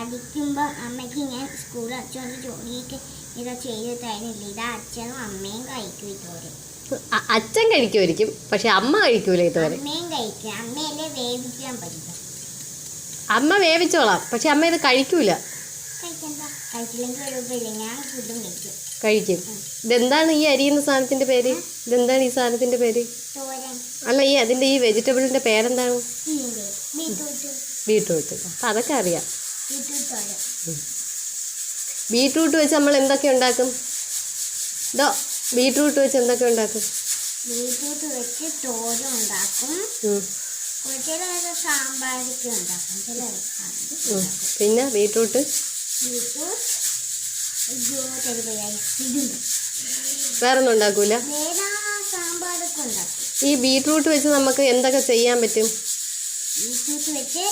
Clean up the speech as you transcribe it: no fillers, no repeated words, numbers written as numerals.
പഠിക്കുമ്പോൾ അമ്മയ്ക്ക് ഞാൻ സ്കൂൾ അച്ഛൻ്റെ ജോലിയൊക്കെ ഇതാ ചെയ്ത് തരുന്നില്ല. ഇതാ അച്ഛനും അമ്മയും കഴിക്കും ഇതുവരെ. അച്ഛൻ കഴിക്കുമായിരിക്കും, പക്ഷെ അമ്മ കഴിക്കൂല ഇതുവരെ. അമ്മയും കഴിക്കും. അമ്മയല്ലേ വേവിക്കാൻ പഠിക്കും. അമ്മ വേവിച്ചോളാം, പക്ഷെ അമ്മ ഇത് കഴിക്കൂല. കഴിക്കണ്ട, കഴിച്ചില്ലെങ്കിൽ കുഴപ്പമില്ല, ഞാൻ ഫുഡും കഴിക്കും. കഴിക്കും. ഇതെന്താണ് ഈ അരിയുന്ന സാധനത്തിന്റെ പേര്? ഇതെന്താണ് ഈ സാധനത്തിന്റെ പേര്? തോരൻ. അല്ല, അതിന്റെ ഈ വെജിറ്റബിളിന്റെ പേരെന്താണ്? ബീട്രൂട്ട്. ബീട്രൂട്ട്. അപ്പം അതൊക്കെ അറിയാം. ബീട്രൂട്ട് തോരൻ. ബീട്രൂട്ട് വെച്ച് നമ്മൾ എന്തൊക്കെ ഉണ്ടാക്കും? ഇതോ ബീട്രൂട്ട് വെച്ച് എന്തൊക്കെ ഉണ്ടാക്കും? ബീട്രൂട്ട് വെച്ച് തോരൻ ഉണ്ടാക്കും. ചിലർ സാമ്പാറൊക്കെ ഉണ്ടാക്കും. ചിലർ പിന്നെ ബീട്രൂട്ട് വേറൊന്നും ഉണ്ടാക്കൂല. സാമ്പാറൊക്കെ ഉണ്ടാക്കും. ഈ ബീട്രൂട്ട് വെച്ച് നമുക്ക് എന്തൊക്കെ ചെയ്യാൻ പറ്റും? ബീട്രൂട്ട് വെച്ച്